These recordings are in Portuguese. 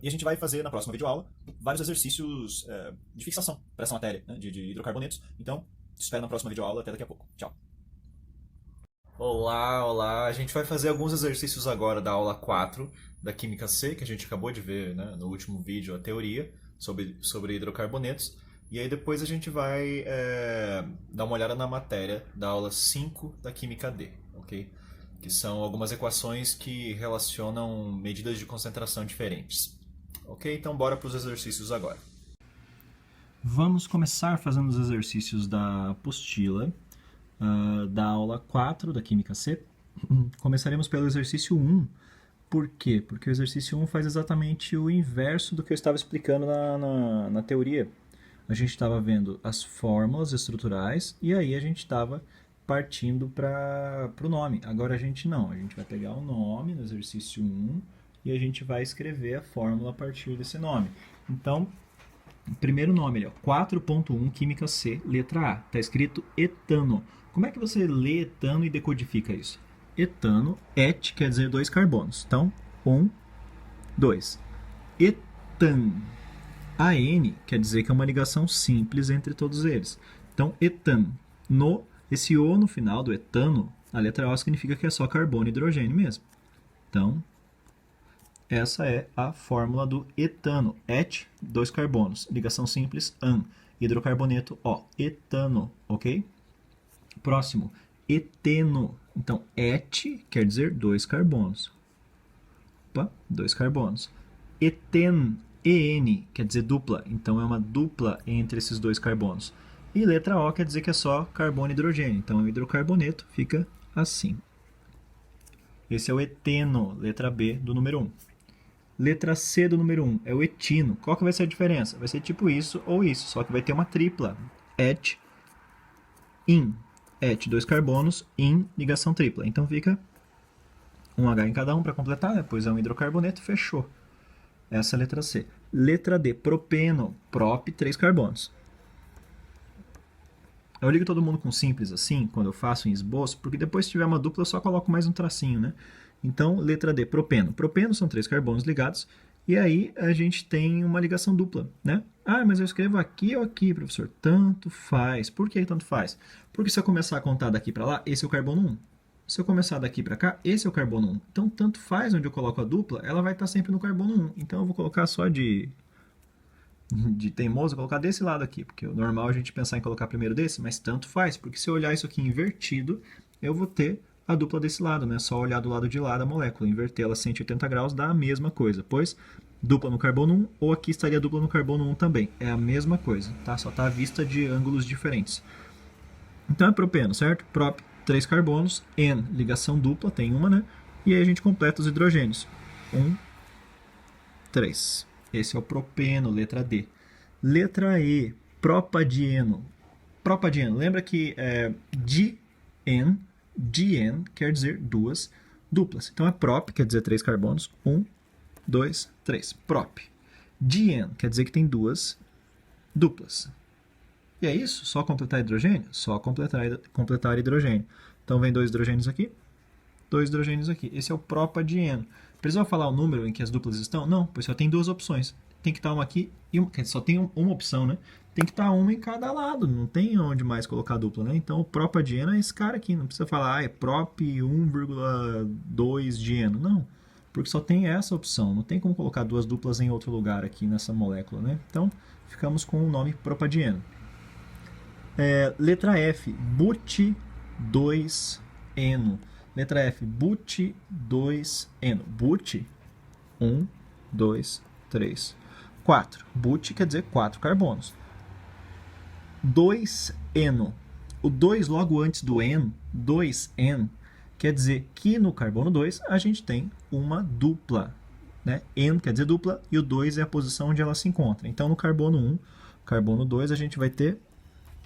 E a gente vai fazer na próxima videoaula vários exercícios de fixação para essa matéria, né, de hidrocarbonetos. Então, te espero na próxima videoaula. Até daqui a pouco. Tchau. Olá, olá. A gente vai fazer alguns exercícios agora da aula 4 da Química C, que a gente acabou de ver, né, no último vídeo, a teoria sobre hidrocarbonetos. E aí depois a gente vai dar uma olhada na matéria da aula 5 da Química D, ok? Que são algumas equações que relacionam medidas de concentração diferentes. Ok? Então bora para os exercícios agora. Vamos começar fazendo os exercícios da apostila da aula 4 da Química C. Começaremos pelo exercício 1. Por quê? Porque o exercício 1 faz exatamente o inverso do que eu estava explicando na teoria. A gente estava vendo as fórmulas estruturais e aí a gente estava partindo para o nome. Agora a gente não, a gente vai pegar o nome no exercício 1 e a gente vai escrever a fórmula a partir desse nome. Então, primeiro nome, 4.1 Química C, letra A. Está escrito etano. Como é que você lê etano e decodifica isso? Etano, et quer dizer dois carbonos. Então, 2. Etan. AN quer dizer que é uma ligação simples entre todos eles. Então, etan. Esse O no final do etano, a letra O significa que é só carbono e hidrogênio mesmo. Então, essa é a fórmula do etano. Et, dois carbonos. Ligação simples, an. Hidrocarboneto, O. Etano, ok? Próximo, eteno. Então, et quer dizer dois carbonos. Opa, dois carbonos. Eten, En, quer dizer dupla. Então, é uma dupla entre esses dois carbonos. E letra O quer dizer que é só carbono e hidrogênio. Então, o hidrocarboneto fica assim. Esse é o eteno, letra B do número 1. Letra C do número 1 é o etino. Qual que vai ser a diferença? Vai ser tipo isso ou isso, só que vai ter uma tripla. Et, in. Et, dois carbonos, in, ligação tripla. Então fica um H em cada um para completar, depois é um hidrocarboneto, fechou. Essa é a letra C. Letra D, propeno, prop, três carbonos. Eu ligo todo mundo com simples assim, quando eu faço em esboço, porque depois se tiver uma dupla eu só coloco mais um tracinho, né? Então, letra D, propeno. Propeno são três carbonos ligados, e aí a gente tem uma ligação dupla, né? Ah, mas eu escrevo aqui ou aqui, professor? Tanto faz. Por que tanto faz? Porque se eu começar a contar daqui para lá, esse é o carbono 1. Se eu começar daqui para cá, esse é o carbono 1. Então, tanto faz onde eu coloco a dupla, ela vai estar sempre no carbono 1. Então, eu vou colocar só de teimoso, colocar desse lado aqui, porque o normal é a gente pensar em colocar primeiro desse, mas tanto faz, porque se eu olhar isso aqui invertido, eu vou ter a dupla desse lado, né? Só olhar do lado de lá da molécula, invertê-la 180 graus dá a mesma coisa, pois dupla no carbono 1, ou aqui estaria dupla no carbono 1 também, é a mesma coisa, tá? Só está à vista de ângulos diferentes. Então é propeno, certo? Prop, 3 carbonos, N, ligação dupla, tem uma, né? E aí a gente completa os hidrogênios. 3. Esse é o propeno, letra D. Letra E, propadieno. Propadieno, lembra que dien quer dizer duas duplas. Então é prop, quer dizer três carbonos. 2, 3. Prop. Dien quer dizer que tem duas duplas. E é isso? Só completar hidrogênio? Só completar hidrogênio. Então vem dois hidrogênios aqui, dois hidrogênios aqui. Esse é o propadieno. Precisa falar o número em que as duplas estão? Não, pois só tem duas opções. Tem que estar uma aqui e uma. Só tem uma opção, né? Tem que estar uma em cada lado. Não tem onde mais colocar a dupla, né? Então o propadieno é esse cara aqui. Não precisa falar, é prop 1,2 dieno. Não, porque só tem essa opção. Não tem como colocar duas duplas em outro lugar aqui nessa molécula, né? Então ficamos com o nome propadieno. Letra F, but2eno. Letra F, but2eno. But, 1, 2, 3, 4. But quer dizer 4 carbonos. 2eno. O 2 logo antes do N, 2N, quer dizer que no carbono 2 a gente tem uma dupla. Né? N quer dizer dupla e o 2 é a posição onde ela se encontra. Então no carbono 1, carbono 2 a gente vai ter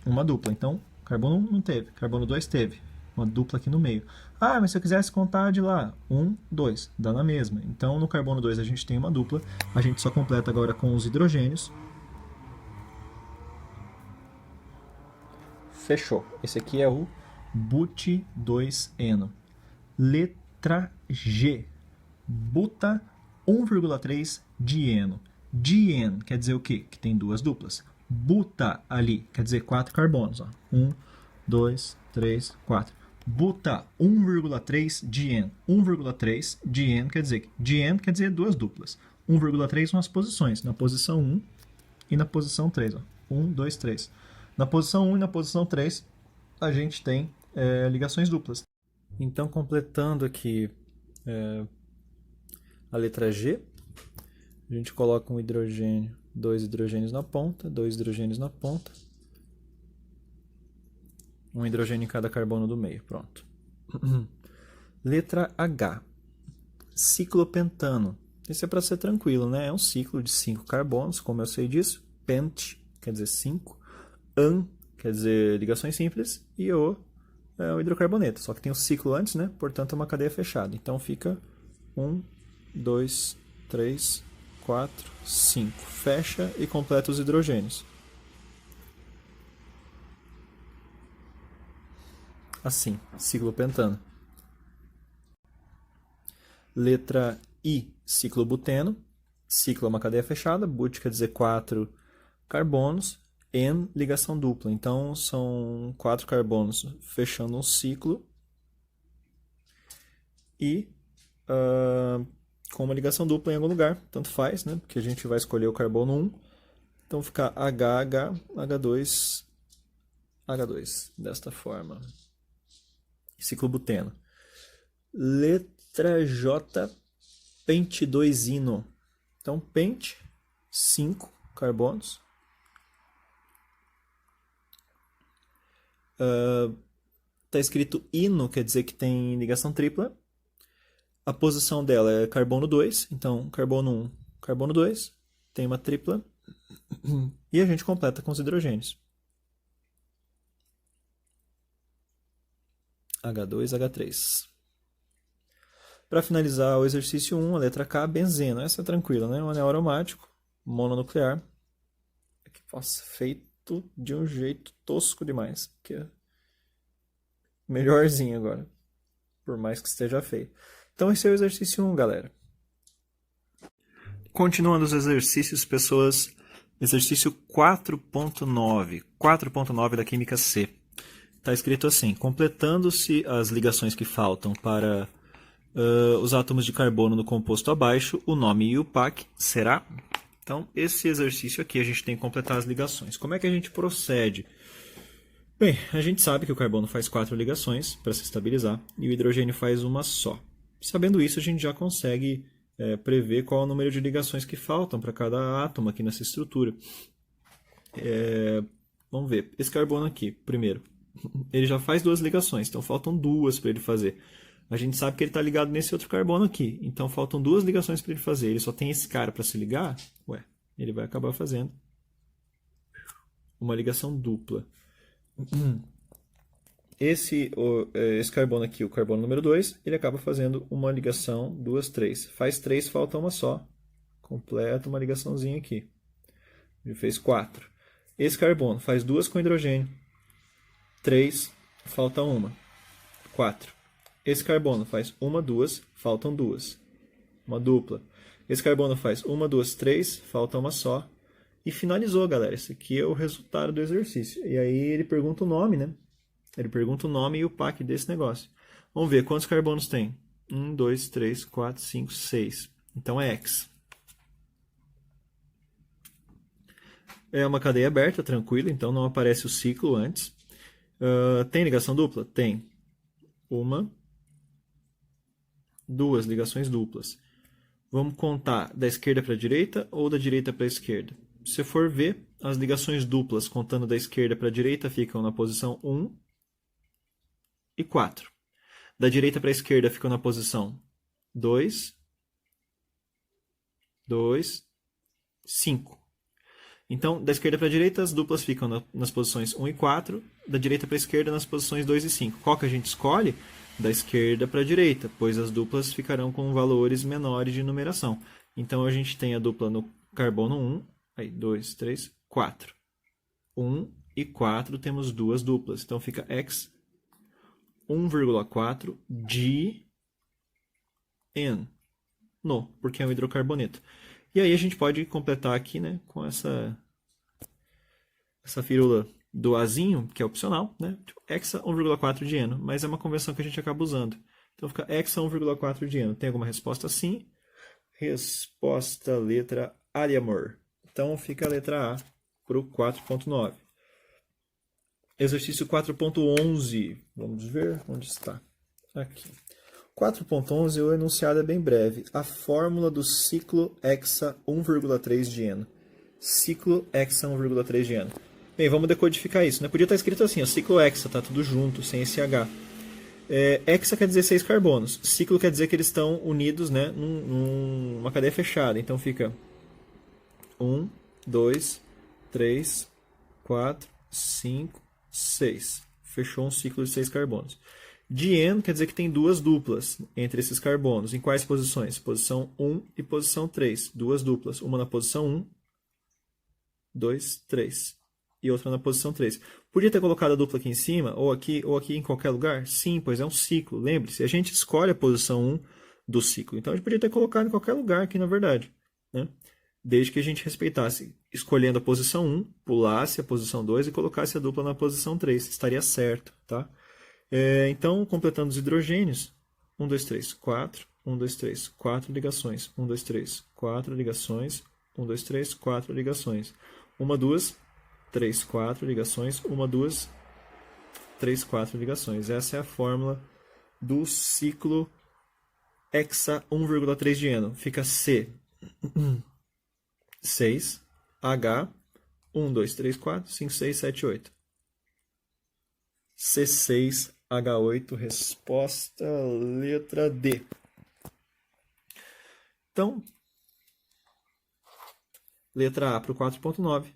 uma dupla. Então, carbono 1 não teve, carbono 2 teve. Uma dupla aqui no meio. Ah, mas se eu quisesse contar de lá, 1, 2, dá na mesma. Então, no carbono 2 a gente tem uma dupla. A gente só completa agora com os hidrogênios. Fechou. Esse aqui é o but2eno. Letra G. Butadieno. 1,3 dieno. Dien quer dizer o quê? Que tem duas duplas. Buta ali quer dizer 4 carbonos. 1, 2, 3, 4. Buta 1,3 dien. 1,3 dien quer dizer duas duplas. 1,3 são as posições. Na posição 1 e na posição 3. 1, 2, 3. Na posição 1 e na posição 3 a gente tem ligações duplas. Então, completando aqui a letra G, a gente coloca um hidrogênio, 2 hidrogênios na ponta, 2 hidrogênios na ponta, um hidrogênio em cada carbono do meio. Pronto. Letra H, ciclopentano. Esse é para ser tranquilo, né? É um ciclo de 5 carbonos, como eu sei disso. Pent quer dizer 5, an quer dizer ligações simples, e o é o hidrocarboneto. Só que tem o ciclo antes, né? Portanto, é uma cadeia fechada. Então, fica 1, 2, 3, 4, 5. Fecha e completa os hidrogênios. Assim, ciclopentano. Letra I, ciclobuteno. Ciclo é uma cadeia fechada. But quer dizer 4 carbonos. En, ligação dupla. Então, são 4 carbonos fechando um ciclo. E com uma ligação dupla em algum lugar. Tanto faz, né? Porque a gente vai escolher o carbono 1. Então, fica HH, H2, H2. Desta forma. Ciclobuteno. Letra J, pente-2-ino. Então, pente, 5 carbonos. Está escrito ino, quer dizer que tem ligação tripla. A posição dela é carbono 2. Então, carbono 1, carbono 2. Tem uma tripla. E a gente completa com os hidrogênios. H2, H3. Para finalizar o exercício 1, a letra K, benzeno. Essa é tranquila, né? Um anel aromático, mononuclear. Aqui, nossa, feito de um jeito tosco demais. Que é melhorzinho agora. Por mais que esteja feio. Então, esse é o exercício 1, galera. Continuando os exercícios, pessoas. Exercício 4.9. 4.9 da Química C. Está escrito assim: completando-se as ligações que faltam para os átomos de carbono no composto abaixo, o nome IUPAC será... Então, esse exercício aqui a gente tem que completar as ligações. Como é que a gente procede? Bem, a gente sabe que o carbono faz 4 ligações para se estabilizar e o hidrogênio faz uma só. Sabendo isso, a gente já consegue prever qual é o número de ligações que faltam para cada átomo aqui nessa estrutura. Vamos ver. Esse carbono aqui, primeiro. Ele já faz 2 ligações, então faltam 2 para ele fazer. A gente sabe que ele está ligado nesse outro carbono aqui, então faltam 2 ligações para ele fazer. Ele só tem esse cara para se ligar, ele vai acabar fazendo uma ligação dupla. Esse carbono aqui, o carbono número 2, ele acaba fazendo uma ligação, 2, 3. Faz 3, falta uma só. Completa uma ligaçãozinha aqui. Ele fez 4. Esse carbono faz 2 com hidrogênio. 3, falta uma. 4. Esse carbono faz 1, 2, faltam 2. Uma dupla. Esse carbono faz 1, 2, 3, falta uma só. E finalizou, galera. Esse aqui é o resultado do exercício. E aí ele pergunta o nome, né? Ele pergunta o nome e o PAC desse negócio. Vamos ver quantos carbonos tem. 1, 2, 3, 4, 5, 6. Então é X. É uma cadeia aberta, tranquila, então não aparece o ciclo antes. Tem ligação dupla? Tem. 1, 2 ligações duplas. Vamos contar da esquerda para a direita ou da direita para a esquerda? Se você for ver, as ligações duplas contando da esquerda para a direita ficam na posição 1 e 4. Da direita para a esquerda ficam na posição 2, 2, 5. Então, da esquerda para a direita, as duplas ficam nas posições 1 e 4. Da direita para a esquerda, nas posições 2 e 5. Qual que a gente escolhe? Da esquerda para a direita, pois as duplas ficarão com valores menores de numeração. Então, a gente tem a dupla no carbono 1, aí 2, 3, 4. 1 e 4 temos 2 duplas. Então, fica X 1,4 de N. no, porque é um hidrocarboneto. E aí a gente pode completar aqui, né, com essa firula do Azinho, que é opcional, né? Tipo, hexa 1,4 de eno, mas é uma convenção que a gente acaba usando. Então fica hexa 1,4 de eno. Tem alguma resposta? Sim. Resposta letra A de amor. Então fica a letra A para o 4.9. Exercício 4.11. Vamos ver onde está. Aqui. 4.11, o enunciado é bem breve. A fórmula do ciclo hexa 1,3 de eno. Ciclo hexa 1,3 de eno. Bem, vamos decodificar isso, né? Podia estar escrito assim, ó, ciclo hexa, tá tudo junto, sem esse H. Hexa quer dizer 6 carbonos. Ciclo quer dizer que eles estão unidos, né, numa cadeia fechada. Então fica 1, 2, 3, 4, 5, 6. Fechou um ciclo de 6 carbonos. Dieno quer dizer que tem duas duplas entre esses carbonos. Em quais posições? Posição 1 e posição 3. Duas duplas. Uma na posição 1, 2, 3. E outra na posição 3. Podia ter colocado a dupla aqui em cima, ou aqui em qualquer lugar? Sim, pois é um ciclo. Lembre-se, a gente escolhe a posição 1 do ciclo. Então a gente podia ter colocado em qualquer lugar aqui, na verdade, né? Desde que a gente respeitasse, escolhendo a posição 1, pulasse a posição 2 e colocasse a dupla na posição 3. Estaria certo, tá? Então, completando os hidrogênios, 1, 2, 3, 4, 1, 2, 3, 4 ligações, 1, 2, 3, 4 ligações, 1, 2, 3, 4 ligações, 1, 2, 3, 4 ligações, 1, 2, 3, 4 ligações. Essa é a fórmula do ciclo hexa 1,3 de eno. Fica C, 6, H, 1, 2, 3, 4, 5, 6, 7, 8. C6, H8, resposta letra D. Então, letra A para o 4.9,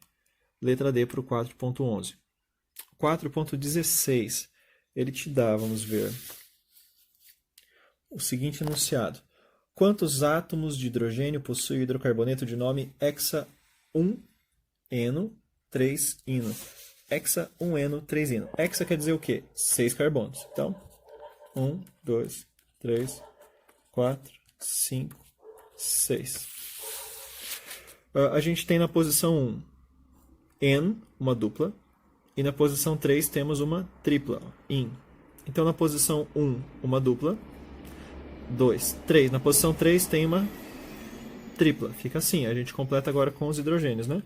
letra D para o 4.11. 4.16, ele te dá, vamos ver, o seguinte enunciado. Quantos átomos de hidrogênio possui o hidrocarboneto de nome hexa 1-eno 3-ino? Hexa 1-eno 3-ino. Hexa quer dizer o quê? 6 carbonos. Então, 1, 2, 3, 4, 5, 6. A gente tem na posição 1 N, uma dupla, e na posição 3 temos uma tripla, in. Então na posição 1, uma dupla, 2, 3. Na posição 3 tem uma tripla. Fica assim, a gente completa agora com os hidrogênios, né?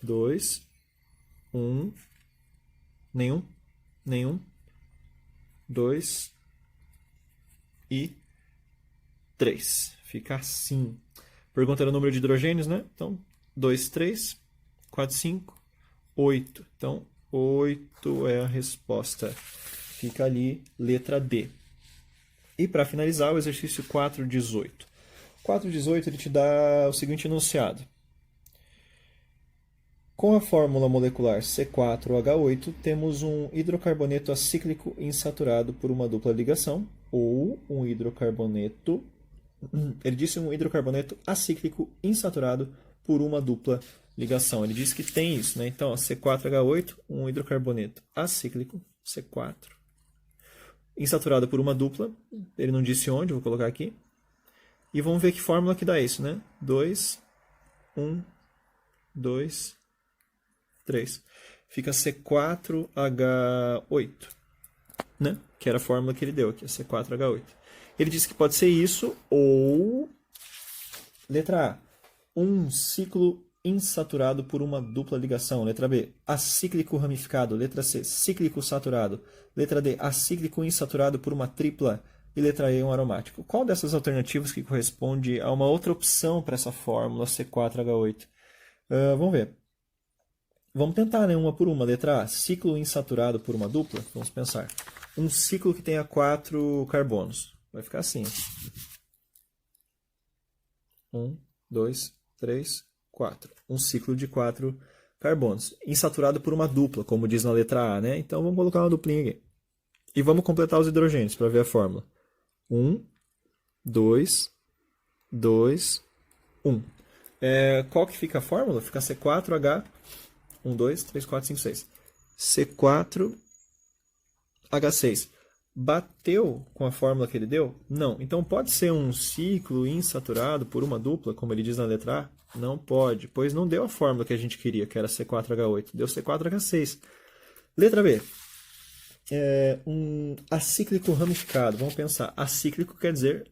2, 1, nenhum, 2 e 3. Fica assim. Pergunta era o número de hidrogênios, né? Então, 2, 3, 4, 5, 8. Então, 8 é a resposta. Fica ali, letra D. E para finalizar, o exercício 4.18. 4.18 ele te dá o seguinte enunciado. Com a fórmula molecular C4H8, temos um hidrocarboneto acíclico insaturado por uma dupla ligação, ou um hidrocarboneto... Ele disse um hidrocarboneto acíclico insaturado por uma dupla ligação. Ele disse que tem isso, né? Então, C4H8, um hidrocarboneto acíclico, C4, insaturado por uma dupla. Ele não disse onde, vou colocar aqui. E vamos ver que fórmula que dá isso, né? 2, 1, 2, 3. Fica C4H8, né? Que era a fórmula que ele deu aqui, C4H8. Ele disse que pode ser isso ou... Letra A. Um ciclo insaturado por uma dupla ligação. Letra B. Acíclico ramificado. Letra C. Cíclico saturado. Letra D. Acíclico insaturado por uma tripla. E letra E. Um aromático. Qual dessas alternativas que corresponde a uma outra opção para essa fórmula C4H8? Vamos ver. Vamos tentar, né? Uma por uma. Letra A. Ciclo insaturado por uma dupla. Vamos pensar. Um ciclo que tenha 4 carbonos. Vai ficar assim. 1, 2, 3, 4. Um ciclo de 4 carbonos. Insaturado por uma dupla, como diz na letra A, né? Então vamos colocar uma duplinha aqui. E vamos completar os hidrogênios para ver a fórmula. 1, 2, 2, 1. Qual que fica a fórmula? Fica C4H. 1, 2, 3, 4, 5, 6. C4H6. bateu com a fórmula que ele deu? Não. Então pode ser um ciclo insaturado por uma dupla, como ele diz na letra A? Não pode, pois não deu a fórmula que a gente queria, que era C4H8. Deu C4H6. Letra B. Um acíclico ramificado. Vamos pensar. Acíclico quer dizer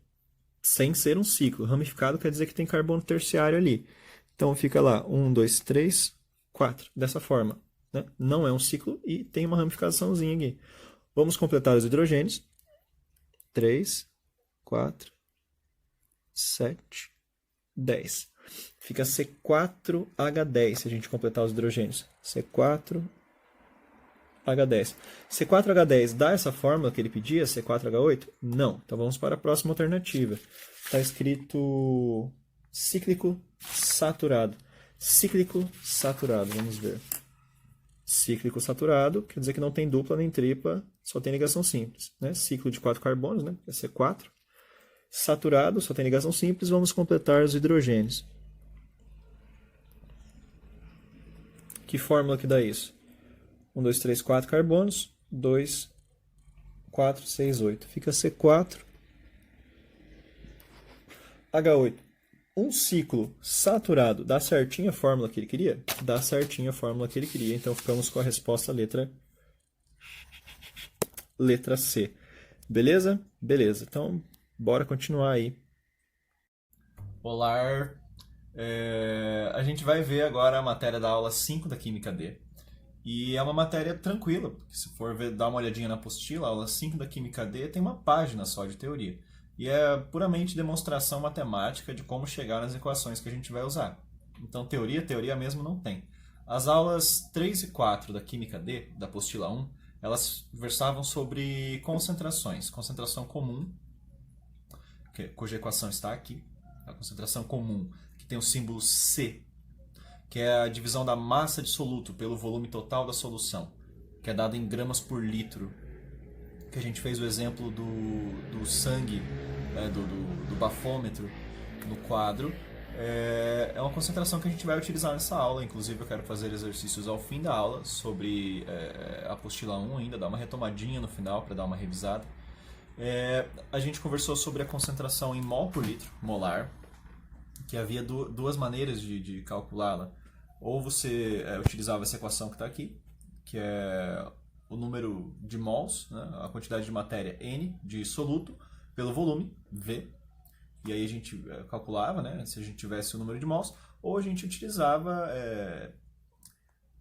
sem ser um ciclo. Ramificado quer dizer que tem carbono terciário ali. Então fica lá 1, 2, 3, 4. Dessa forma. Né? Não é um ciclo e tem uma ramificaçãozinha aqui. Vamos completar os hidrogênios. 3, 4, 7, 10. Fica C4H10 se a gente completar os hidrogênios. C4H10. C4H10 dá essa fórmula que ele pedia, C4H8? Não. Então vamos para a próxima alternativa. Está escrito cíclico saturado. Cíclico saturado, vamos ver. Cíclico saturado quer dizer que não tem dupla nem tripla, só tem ligação simples. Né? Ciclo de 4 carbonos, né? É C4. Saturado, só tem ligação simples, vamos completar os hidrogênios. Que fórmula que dá isso? 1, 2, 3, 4 carbonos, 2, 4, 6, 8. Fica C4, H8. Um ciclo saturado dá certinho a fórmula que ele queria? Dá certinho a fórmula que ele queria. Então ficamos com a resposta letra C. Beleza? Beleza. Então, bora continuar aí. Olá. A gente vai ver agora a matéria da aula 5 da Química D. E é uma matéria tranquila, porque se for dar uma olhadinha na apostila, a aula 5 da Química D tem uma página só de teoria. E é puramente demonstração matemática de como chegar nas equações que a gente vai usar. Então, teoria mesmo não tem. As aulas 3 e 4 da Química D, da apostila 1, elas versavam sobre concentrações. Concentração comum, cuja equação está aqui. A concentração comum, que tem o símbolo C, que é a divisão da massa de soluto pelo volume total da solução, que é dada em gramas por litro. Que a gente fez o exemplo do sangue, né, do bafômetro no quadro. É uma concentração que a gente vai utilizar nessa aula. Inclusive eu quero fazer exercícios ao fim da aula sobre a apostila 1 ainda, dar uma retomadinha no final para dar uma revisada. A gente conversou sobre a concentração em mol por litro, molar, que havia duas maneiras de calculá-la. Ou você utilizava essa equação que está aqui, que é o número de mols, né, a quantidade de matéria N de soluto, pelo volume, V. E aí a gente calculava, né, se a gente tivesse o número de mols, ou a gente utilizava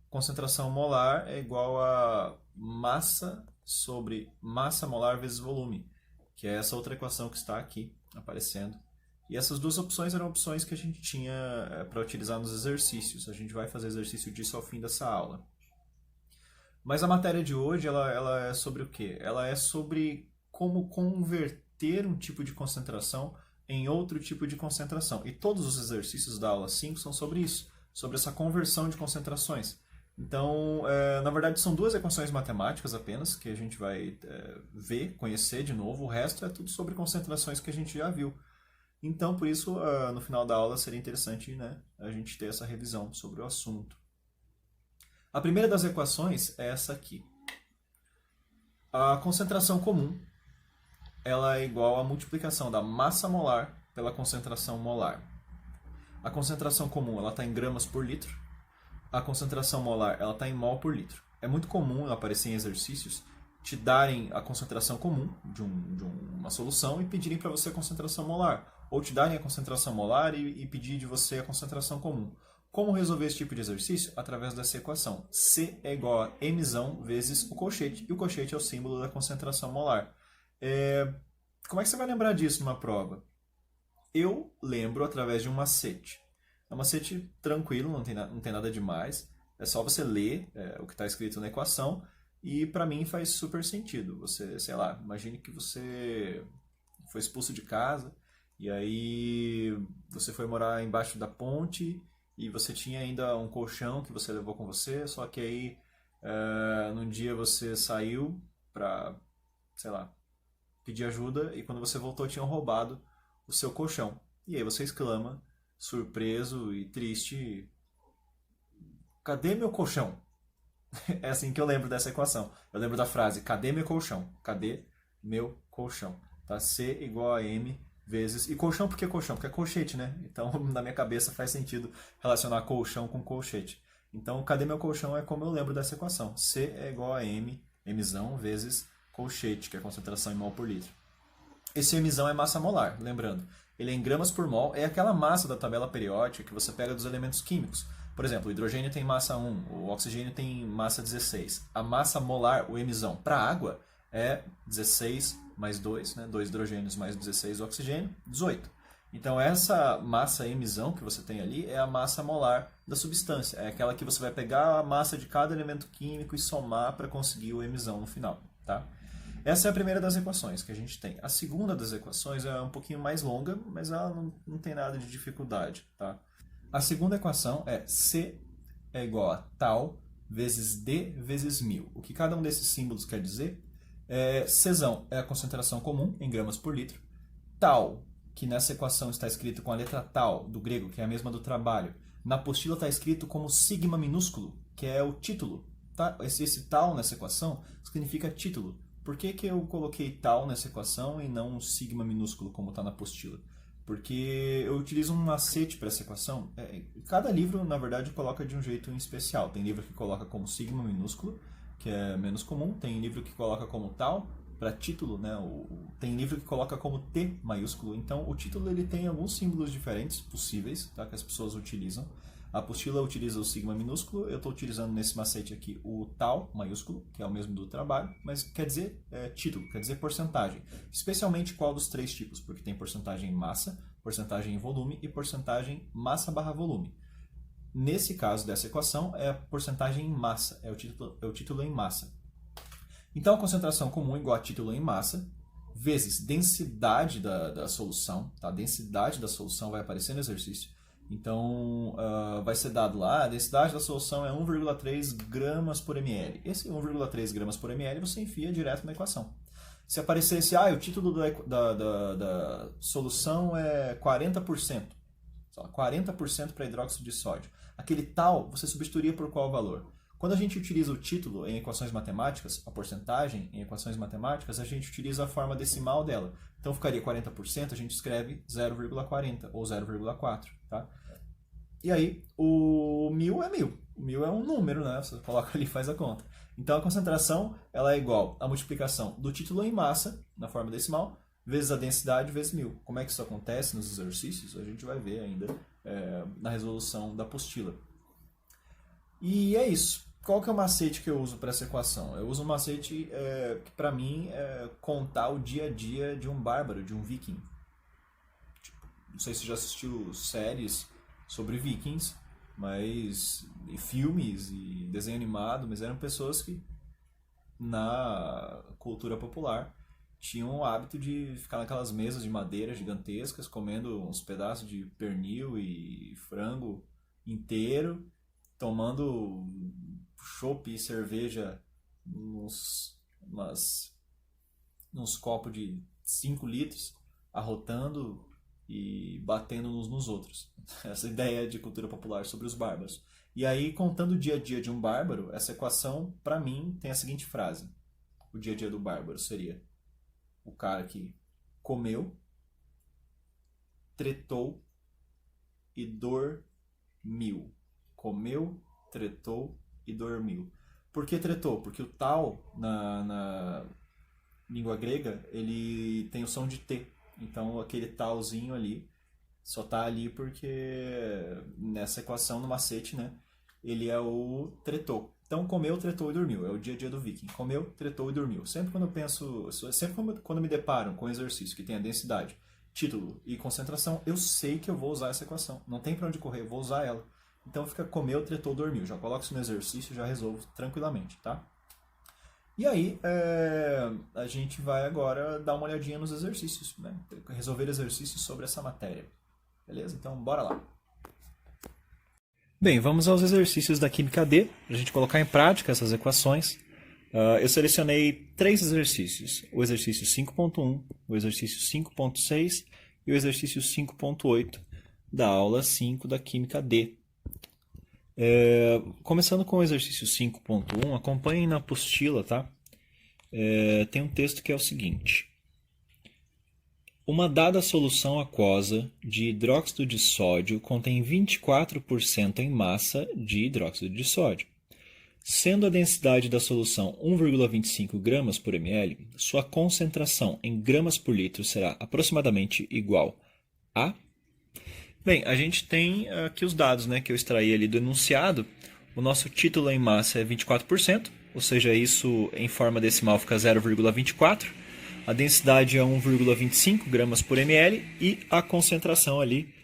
concentração molar é igual a massa sobre massa molar vezes volume, que é essa outra equação que está aqui aparecendo. E essas duas opções eram opções que a gente tinha para utilizar nos exercícios. A gente vai fazer exercício disso ao fim dessa aula. Mas a matéria de hoje ela é sobre o quê? Ela é sobre como converter um tipo de concentração em outro tipo de concentração. E todos os exercícios da aula 5 são sobre isso, sobre essa conversão de concentrações. Então, na verdade, são duas equações matemáticas apenas que a gente vai ver, conhecer de novo. O resto é tudo sobre concentrações que a gente já viu. Então, por isso, no final da aula seria interessante, né, a gente ter essa revisão sobre o assunto. A primeira das equações é essa aqui. A concentração comum ela é igual à multiplicação da massa molar pela concentração molar. A concentração comum está em gramas por litro. A concentração molar está em mol por litro. É muito comum aparecer em exercícios te darem a concentração comum de uma solução e pedirem para você a concentração molar. Ou te darem a concentração molar e pedir de você a concentração comum. Como resolver esse tipo de exercício? Através dessa equação. C é igual a mzão vezes o colchete. E o colchete é o símbolo da concentração molar. Como é que você vai lembrar disso numa prova? Eu lembro através de um macete. É um macete tranquilo, não tem nada demais. É só você ler o que está escrito na equação. E para mim faz super sentido. Você, sei lá, imagine que você foi expulso de casa. E aí você foi morar embaixo da ponte e você tinha ainda um colchão que você levou com você, só que aí num dia você saiu para, sei lá, pedir ajuda e quando você voltou tinham roubado o seu colchão. E aí você exclama, surpreso e triste, cadê meu colchão? É assim que eu lembro dessa equação. Eu lembro da frase, cadê meu colchão? Cadê meu colchão. Tá? C igual a M vezes... E colchão por que colchão? Porque é colchete, né? Então, na minha cabeça faz sentido relacionar colchão com colchete. Então, cadê meu colchão é como eu lembro dessa equação. C é igual a M, Mzão, vezes colchete, que é a concentração em mol por litro. Esse Mzão é massa molar, lembrando. Ele é em gramas por mol, é aquela massa da tabela periódica que você pega dos elementos químicos. Por exemplo, o hidrogênio tem massa 1, o oxigênio tem massa 16. A massa molar, o Mzão, para a água é 16 mais 2, né? 2 hidrogênios mais 16 oxigênio, 18. Então essa massa Mzão que você tem ali é a massa molar da substância. É aquela que você vai pegar a massa de cada elemento químico e somar para conseguir o Mzão no final. Tá? Essa é a primeira das equações que a gente tem. A segunda das equações é um pouquinho mais longa, mas ela não tem nada de dificuldade. Tá? A segunda equação é C é igual a tal vezes D vezes 1000. O que cada um desses símbolos quer dizer? Czão é a concentração comum em gramas por litro. Tal, que nessa equação está escrito com a letra tal, do grego, que é a mesma do trabalho, na apostila está escrito como sigma minúsculo, que é o título. Tá? Esse tal nessa equação significa título. Por que eu coloquei tal nessa equação e não um sigma minúsculo como está na apostila? Porque eu utilizo um macete para essa equação. Cada livro, na verdade, coloca de um jeito especial. Tem livro que coloca como sigma minúsculo, que é menos comum. Tem livro que coloca como tal, para título, né? Tem livro que coloca como T maiúsculo. Então, o título ele tem alguns símbolos diferentes possíveis, tá? Que as pessoas utilizam. A apostila utiliza o sigma minúsculo, eu estou utilizando nesse macete aqui o tal maiúsculo, que é o mesmo do trabalho, mas quer dizer título, quer dizer porcentagem. Especialmente qual dos três tipos, porque tem porcentagem em massa, porcentagem em volume e porcentagem massa barra volume. Nesse caso dessa equação, é a porcentagem em massa, é o título em massa. Então, a concentração comum igual a título em massa, vezes densidade da solução, tá? A densidade da solução vai aparecer no exercício. Então, vai ser dado lá, a densidade da solução é 1,3 gramas por ml. Esse 1,3 gramas por ml você enfia direto na equação. Se aparecesse, o título da solução é 40%, 40% para hidróxido de sódio. Aquele tal, você substituiria por qual valor? Quando a gente utiliza o título em equações matemáticas, a porcentagem em equações matemáticas, a gente utiliza a forma decimal dela. Então ficaria 40%, a gente escreve 0,40 ou 0,4. Tá? E aí, o 1000 é 1000. O 1000 é um número, né? Você coloca ali e faz a conta. Então a concentração ela é igual à multiplicação do título em massa, na forma decimal, vezes a densidade vezes 1000. Como é que isso acontece nos exercícios? A gente vai ver ainda na resolução da apostila. E é isso. Qual que é o macete que eu uso para essa equação? Eu uso um macete que, para mim, é contar o dia a dia de um bárbaro, de um viking. Não sei se você já assistiu séries sobre vikings, e filmes e desenho animado, mas eram pessoas que, na cultura popular, tinham o hábito de ficar naquelas mesas de madeira gigantescas, comendo uns pedaços de pernil e frango inteiro, tomando chopp e cerveja nos copos de 5 litros, arrotando e batendo uns nos outros. Essa ideia de cultura popular sobre os bárbaros. E aí, contando o dia a dia de um bárbaro, essa equação, para mim, tem a seguinte frase. O dia a dia do bárbaro seria o cara que comeu, tretou e dormiu. Comeu, tretou e dormiu. Por que tretou? Porque o tal, na língua grega, ele tem o som de T. Então, aquele talzinho ali só está ali porque nessa equação, no macete, né, ele é o tretou. Então, comeu, tretou e dormiu. É o dia a dia do viking. Comeu, tretou e dormiu. Sempre quando me deparo com um exercício que tem a densidade, título e concentração, eu sei que eu vou usar essa equação. Não tem para onde correr, eu vou usar ela. Então fica comeu, tretou, dormiu. Já coloco isso no exercício e já resolvo tranquilamente, tá? E aí, a gente vai agora dar uma olhadinha nos exercícios, né? Resolver exercícios sobre essa matéria. Beleza? Então, bora lá. Bem, vamos aos exercícios da Química D, para a gente colocar em prática essas equações. Eu selecionei 3 exercícios. O exercício 5.1, o exercício 5.6 e o exercício 5.8 da aula 5 da Química D. Começando com o exercício 5.1, acompanhem na apostila, tá? tem um texto que é o seguinte. Uma dada solução aquosa de hidróxido de sódio contém 24% em massa de hidróxido de sódio. Sendo a densidade da solução 1,25 gramas por ml, sua concentração em gramas por litro será aproximadamente igual a... Bem, a gente tem aqui os dados, né, que eu extraí ali do enunciado. O nosso título em massa é 24%, ou seja, isso em forma decimal fica 0,24. A densidade é 1,25 gramas por ml e a concentração ali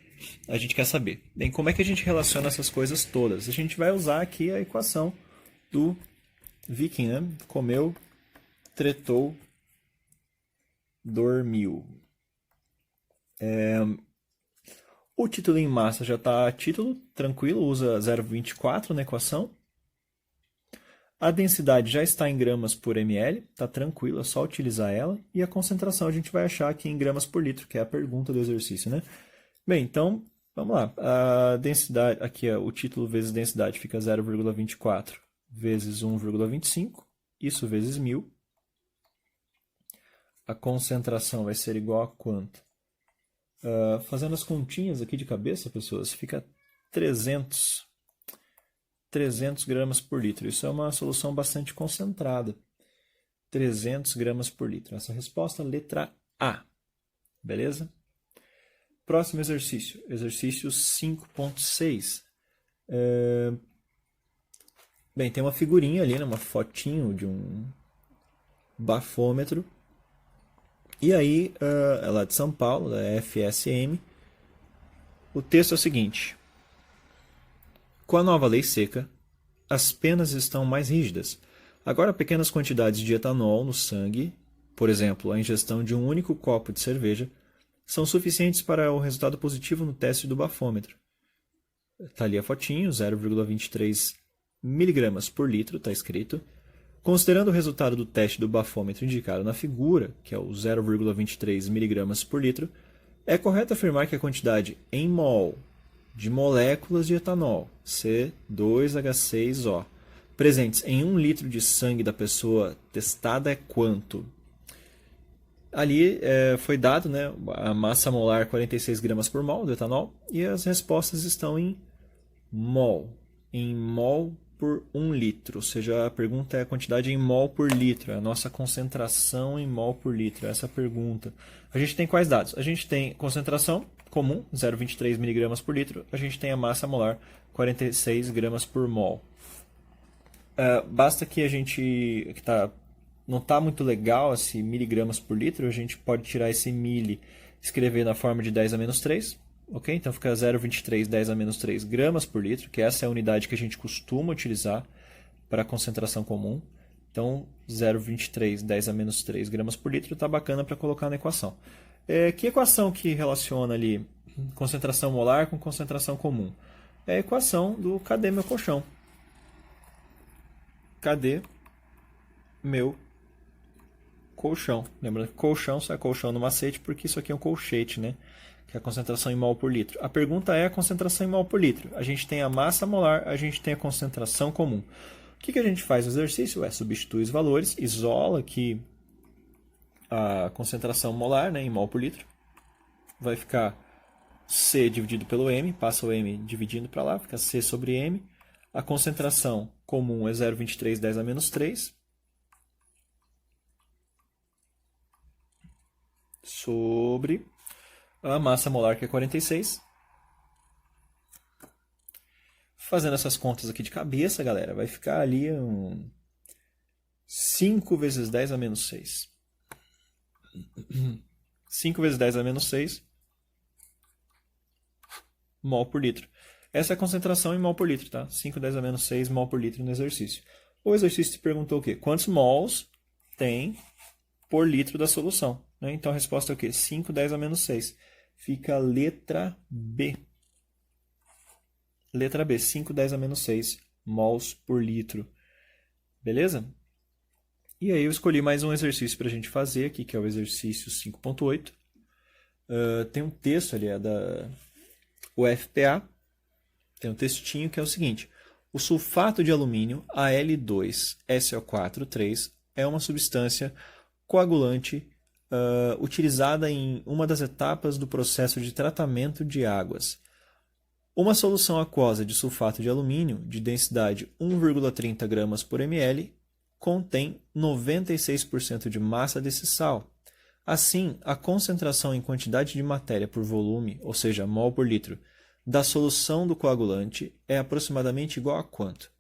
a gente quer saber. Bem, como é que a gente relaciona essas coisas todas? A gente vai usar aqui a equação do Viking, né? Comeu, tretou, dormiu. O título em massa já está título, tranquilo, usa 0,24 na equação. A densidade já está em gramas por ml, está tranquilo, é só utilizar ela. E a concentração a gente vai achar aqui em gramas por litro, que é a pergunta do exercício, né? Bem, então, vamos lá. A densidade, aqui o título vezes densidade fica 0,24 vezes 1,25, isso vezes 1000. A concentração vai ser igual a quanto? Fazendo as continhas aqui de cabeça, pessoas, fica 300 gramas por litro. Isso é uma solução bastante concentrada. 300 gramas por litro. Essa resposta, letra A. Beleza? Próximo exercício. Exercício 5.6. Bem, tem uma figurinha ali, né, uma fotinho de um bafômetro. E aí, ela é de São Paulo, da FSM. O texto é o seguinte. Com a nova lei seca, as penas estão mais rígidas. Agora, pequenas quantidades de etanol no sangue, por exemplo, a ingestão de um único copo de cerveja, são suficientes para o resultado positivo no teste do bafômetro. Está ali a fotinho, 0,23 miligramas por litro, está escrito. Considerando o resultado do teste do bafômetro indicado na figura, que é o 0,23 miligramas por litro, é correto afirmar que a quantidade em mol de moléculas de etanol, C2H6O, presentes em 1 litro de sangue da pessoa testada é quanto? Ali foi dado, né, a massa molar 46 gramas por mol do etanol e as respostas estão em mol por 1 litro, ou seja, a pergunta é a quantidade em mol por litro, é a nossa concentração em mol por litro, essa é a pergunta. A gente tem quais dados? A gente tem concentração comum, 0,23 mg por litro, a gente tem a massa molar, 46 gramas por mol. Basta que a gente, não está muito legal esse miligramas por litro, a gente pode tirar esse mili, escrever na forma de 10 a menos 3, ok? Então fica 0,23 10 a menos 3 gramas por litro, que essa é a unidade que a gente costuma utilizar para a concentração comum. Então 0,23 10 a menos 3 gramas por litro está bacana para colocar na equação. Que equação que relaciona ali concentração molar com concentração comum? É a equação do cadê meu colchão? Cadê meu colchão? Lembra que colchão só é colchão no macete porque isso aqui é um colchete, né? Que é a concentração em mol por litro. A pergunta é a concentração em mol por litro. A gente tem a massa molar, a gente tem a concentração comum. O que a gente faz no exercício? Substitui os valores, isola aqui a concentração molar, né, em mol por litro. Vai ficar C dividido pelo M, passa o M dividindo para lá, fica C sobre M. A concentração comum é 0,23 10 a menos 3. Sobre a massa molar, que é 46. Fazendo essas contas aqui de cabeça, galera, vai ficar ali 5 vezes 10 a menos 6. 5 vezes 10 a menos 6 mol por litro. Essa é a concentração em mol por litro, tá? 5 10 a menos 6 mol por litro no exercício. O exercício te perguntou o quê? Quantos mols tem por litro da solução? Né? Então a resposta é o quê? 5 10 a menos 6. Fica a letra B. Letra B, 5 10 a menos 6 mols por litro. Beleza? E aí eu escolhi mais um exercício para a gente fazer aqui, que é o exercício 5.8. Tem um texto ali, é da UFPA. Tem um textinho que é o seguinte. O sulfato de alumínio, Al2SO4, 3, é uma substância coagulante utilizada em uma das etapas do processo de tratamento de águas. Uma solução aquosa de sulfato de alumínio de densidade 1,30 gramas por ml contém 96% de massa desse sal. Assim, a concentração em quantidade de matéria por volume, ou seja, mol por litro, da solução do coagulante é aproximadamente igual a quanto?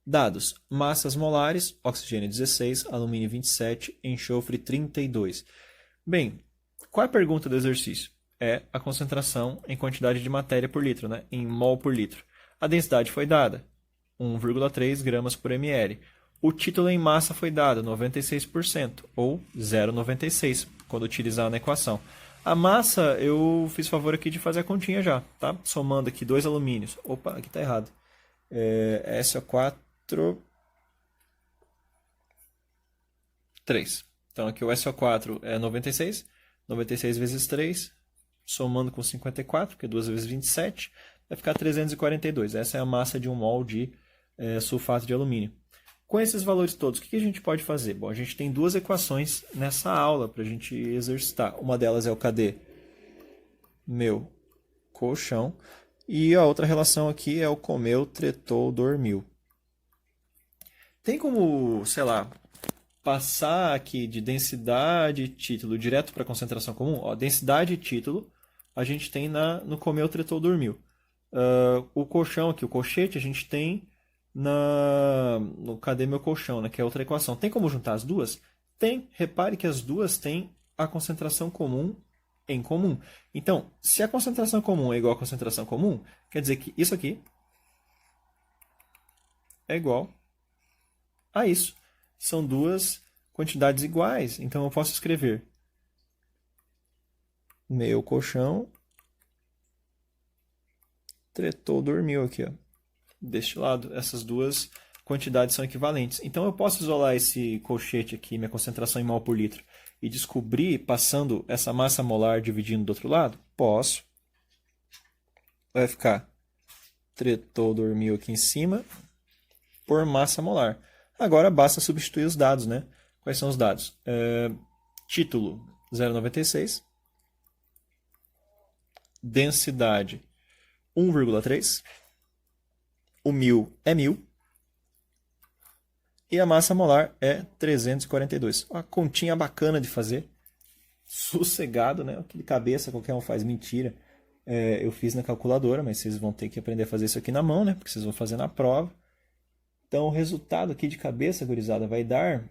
Dados: massas molares, oxigênio 16, alumínio 27, enxofre 32. Bem, qual é a pergunta do exercício? É a concentração em quantidade de matéria por litro, né? Em mol por litro. A densidade foi dada, 1,3 gramas por ml. O título em massa foi dado, 96%, ou 0,96, quando utilizar na equação. A massa, eu fiz favor aqui de fazer a continha já, tá? Somando aqui 2 alumínios. Opa, aqui está errado. SO4, 3. Então aqui o SO4 é 96, 96 vezes 3, somando com 54, que é 2 vezes 27, vai ficar 342. Essa é a massa de um mol de sulfato de alumínio. Com esses valores todos, o que a gente pode fazer? Bom, a gente tem duas equações nessa aula para a gente exercitar. Uma delas é o cadê meu colchão, e a outra relação aqui é o comeu, tretou, dormiu. Tem como, sei lá, passar aqui de densidade e título direto para concentração comum? Ó, densidade e título a gente tem no comeu, tretou, dormiu. O colchão aqui, o colchete, a gente tem no cadê meu colchão, né, que é outra equação. Tem como juntar as duas? Tem. Repare que as duas têm a concentração comum em comum. Então, se a concentração comum é igual à concentração comum, quer dizer que isso aqui é igual a isso. São duas quantidades iguais. Então, eu posso escrever meu colchão tretou, dormiu aqui, ó. Deste lado, essas duas quantidades são equivalentes. Então, eu posso isolar esse colchete aqui, minha concentração em mol por litro, e descobrir, passando essa massa molar dividindo do outro lado? Posso. Vai ficar tretou, dormiu aqui em cima, por massa molar. Agora, basta substituir os dados, né? Quais são os dados? Título, 0,96. Densidade, 1,3. O 1000 é 1000. E a massa molar é 342. Uma continha bacana de fazer. Sossegado, né? Aquele cabeça, qualquer um faz, mentira. Eu fiz na calculadora, mas vocês vão ter que aprender a fazer isso aqui na mão, né? Porque vocês vão fazer na prova. Então, o resultado aqui de cabeça, gurizada, vai dar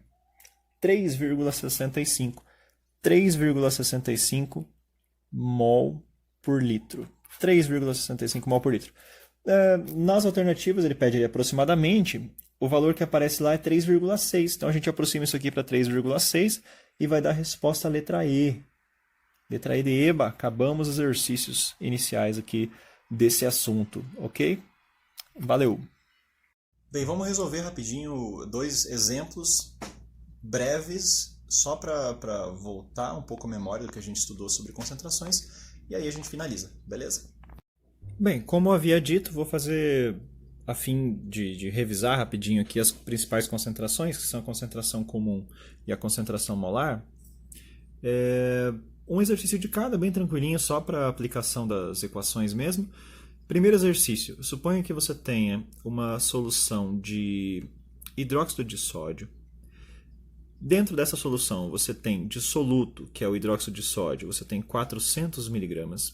3,65. 3,65 mol por litro. 3,65 mol por litro. Nas alternativas, ele pede aproximadamente. O valor que aparece lá é 3,6. Então, a gente aproxima isso aqui para 3,6 e vai dar a resposta à letra E. Letra E de EBA. Acabamos os exercícios iniciais aqui desse assunto, ok? Valeu! Bem, vamos resolver rapidinho dois exemplos breves, só para voltar um pouco a memória do que a gente estudou sobre concentrações, e aí a gente finaliza, beleza? Bem, como eu havia dito, vou fazer, a fim de revisar rapidinho aqui as principais concentrações, que são a concentração comum e a concentração molar. Um exercício de cada, bem tranquilinho, só para a aplicação das equações mesmo. Primeiro exercício, suponha que você tenha uma solução de hidróxido de sódio. Dentro dessa solução você tem dissoluto, que é o hidróxido de sódio, você tem 400 mg.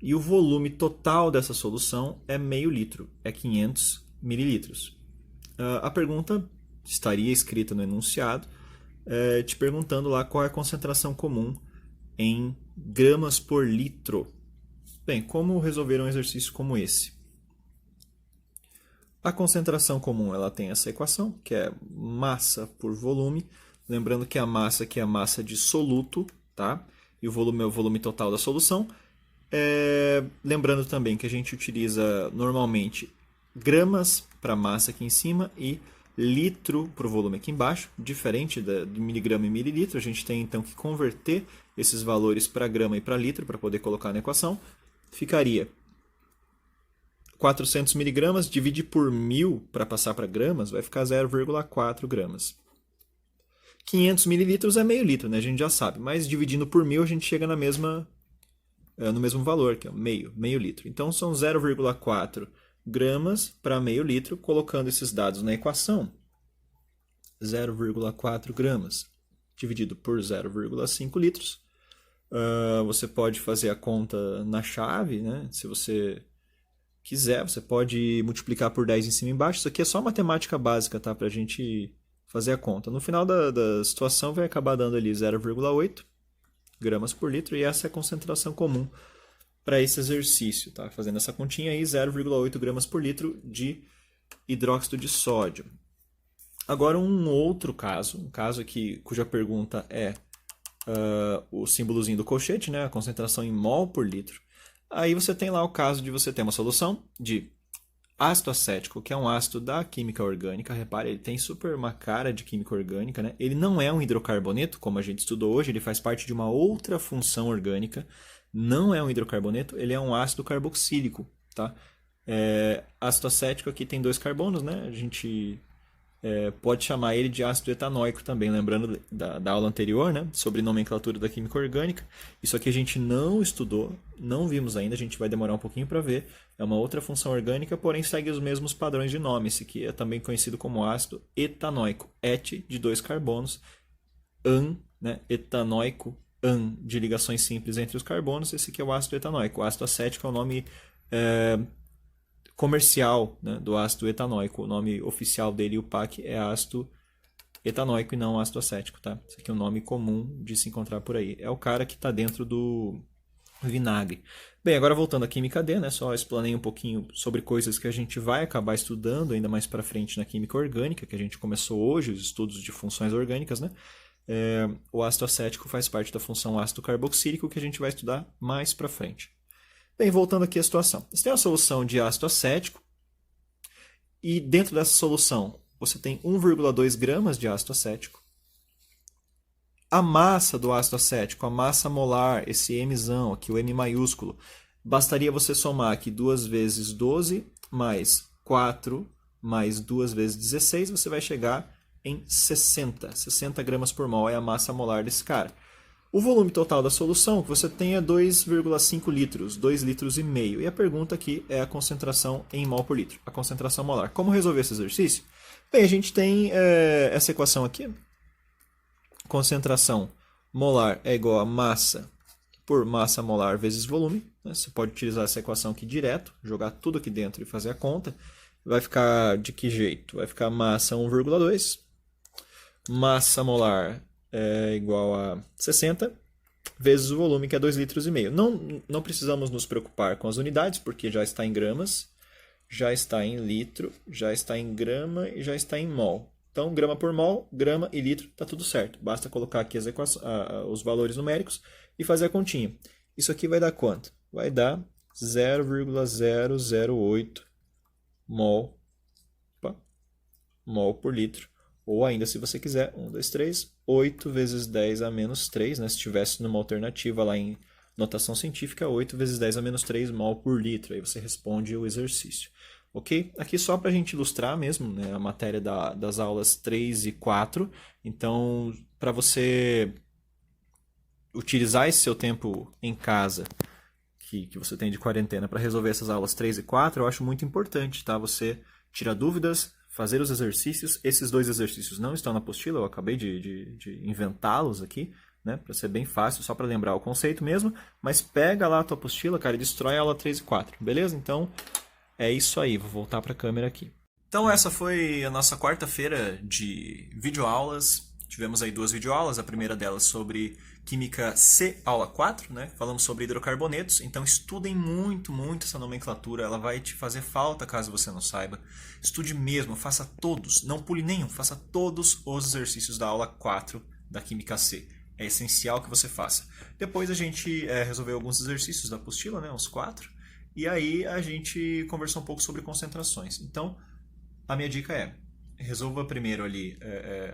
E o volume total dessa solução é meio litro, é 500 ml. A pergunta estaria escrita no enunciado, te perguntando lá qual é a concentração comum em gramas por litro. Bem, como resolver um exercício como esse? A concentração comum ela tem essa equação, que é massa por volume. Lembrando que a massa aqui é a massa de soluto, tá? E o volume é o volume total da solução. Lembrando também que a gente utiliza normalmente gramas para massa aqui em cima e litro para o volume aqui embaixo, diferente de miligrama e mililitro. A gente tem então que converter esses valores para grama e para litro para poder colocar na equação. Ficaria 400 miligramas, divide por 1000 para passar para gramas, vai ficar 0,4 gramas. 500 mililitros é meio litro, né? A gente já sabe. Mas dividindo por 1.000 a gente chega no mesmo valor, que é meio litro. Então são 0,4 gramas para meio litro. Colocando esses dados na equação, 0,4 gramas dividido por 0,5 litros. Você pode fazer a conta na chave, né? Se você quiser, você pode multiplicar por 10 em cima e embaixo. Isso aqui é só matemática básica, tá? Para a gente fazer a conta. No final da situação vai acabar dando ali 0,8 gramas por litro, e essa é a concentração comum para esse exercício, tá? Fazendo essa continha aí, 0,8 gramas por litro de hidróxido de sódio. Agora um outro caso, um caso aqui cuja pergunta é o símbolozinho do colchete, né? A concentração em mol por litro. Aí você tem lá o caso de você ter uma solução de ácido acético, que é um ácido da química orgânica. Repare, ele tem super uma cara de química orgânica, né? Ele não é um hidrocarboneto, como a gente estudou hoje, ele faz parte de uma outra função orgânica. Não é um hidrocarboneto, ele é um ácido carboxílico, tá? Ácido acético aqui tem 2 carbonos, né? A gente pode chamar ele de ácido etanóico também, lembrando da aula anterior, né? Sobre nomenclatura da química orgânica. Isso aqui a gente não estudou, não vimos ainda, a gente vai demorar um pouquinho para ver. É uma outra função orgânica, porém segue os mesmos padrões de nome. Esse aqui é também conhecido como ácido etanóico. Et de 2 carbonos, an, né? Etanóico, an de ligações simples entre os carbonos. Esse aqui é o ácido etanóico. O ácido acético é o nome comercial, né, do ácido etanóico. O nome oficial dele, o PAC, é ácido etanóico e não ácido acético, tá? Esse aqui é um nome comum de se encontrar por aí. É o cara que está dentro do vinagre. Bem, agora voltando à química D, né? Só explanei um pouquinho sobre coisas que a gente vai acabar estudando ainda mais para frente na química orgânica, que a gente começou hoje, os estudos de funções orgânicas, né? O ácido acético faz parte da função ácido carboxílico, que a gente vai estudar mais para frente. Bem, voltando aqui à situação. Você tem a solução de ácido acético e dentro dessa solução você tem 1,2 gramas de ácido acético. A massa do ácido acético, a massa molar, esse Mzão aqui, o M maiúsculo, bastaria você somar aqui 2 vezes 12 mais 4 mais 2 vezes 16, você vai chegar em 60 gramas por mol é a massa molar desse cara. O volume total da solução que você tem é 2,5 litros, 2,5 litros. E a pergunta aqui é a concentração em mol por litro, a concentração molar. Como resolver esse exercício? Bem, a gente tem essa equação aqui. Concentração molar é igual a massa por massa molar vezes volume. Você pode utilizar essa equação aqui direto, jogar tudo aqui dentro e fazer a conta. Vai ficar de que jeito? Vai ficar massa 1,2, massa molar é igual a 60, vezes o volume, que é 2,5 litros. Não precisamos nos preocupar com as unidades, porque já está em gramas, já está em litro, já está em grama e já está em mol. Então, grama por mol, grama e litro, está tudo certo. Basta colocar aqui os valores numéricos e fazer a continha. Isso aqui vai dar quanto? Vai dar 0,008 mol por litro. Ou ainda, se você quiser, 8 vezes 10 a menos 3, né? Se tivesse numa alternativa lá em notação científica, 8 vezes 10 a menos 3 mol por litro. Aí você responde o exercício. Ok? Aqui só para a gente ilustrar mesmo, né, a matéria das aulas 3 e 4. Então, para você utilizar esse seu tempo em casa, que você tem de quarentena, para resolver essas aulas 3 e 4, eu acho muito importante, tá? Você tirar dúvidas, fazer os exercícios. Esses 2 exercícios não estão na apostila, eu acabei de inventá-los aqui, né, para ser bem fácil, só para lembrar o conceito mesmo. Mas pega lá a tua apostila, cara, e destrói a aula 3 e 4, beleza? Então, é isso aí, vou voltar para a câmera aqui. Então essa foi a nossa quarta-feira de videoaulas. Tivemos aí 2 videoaulas, a primeira delas sobre Química C, aula 4, né? Falamos sobre hidrocarbonetos, então estudem muito, muito essa nomenclatura, ela vai te fazer falta caso você não saiba. Estude mesmo, faça todos, não pule nenhum, faça todos os exercícios da aula 4 da Química C. É essencial que você faça. Depois a gente resolveu alguns exercícios da apostila, né? Uns 4, e aí a gente conversou um pouco sobre concentrações. Então, a minha dica é: resolva primeiro ali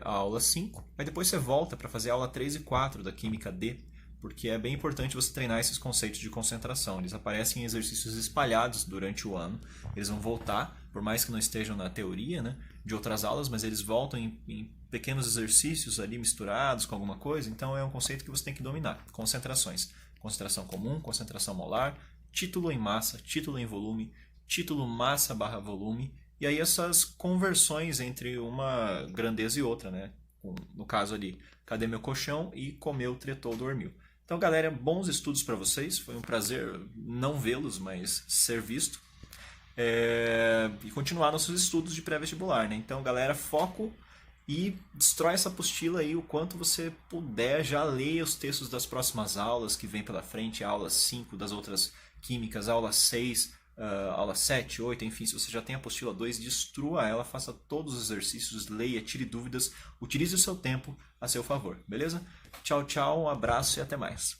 a aula 5, aí depois você volta para fazer a aula 3 e 4 da Química D, porque é bem importante você treinar esses conceitos de concentração. Eles aparecem em exercícios espalhados durante o ano, eles vão voltar por mais que não estejam na teoria, né, de outras aulas, mas eles voltam em pequenos exercícios ali misturados com alguma coisa, então é um conceito que você tem que dominar. Concentrações. Concentração comum, concentração molar, título em massa, título em volume, título massa barra volume, e aí essas conversões entre uma grandeza e outra, né? No caso ali, cadê meu colchão e comeu, tretou, dormiu. Então, galera, bons estudos para vocês. Foi um prazer não vê-los, mas ser visto. E continuar nossos estudos de pré-vestibular, né? Então, galera, foco e destrói essa apostila aí o quanto você puder. Já leia os textos das próximas aulas que vem pela frente, aula 5 das outras químicas, aula 6, aula 7, 8, enfim, se você já tem a apostila 2, destrua ela, faça todos os exercícios, leia, tire dúvidas, utilize o seu tempo a seu favor, beleza? Tchau, tchau, um abraço e até mais.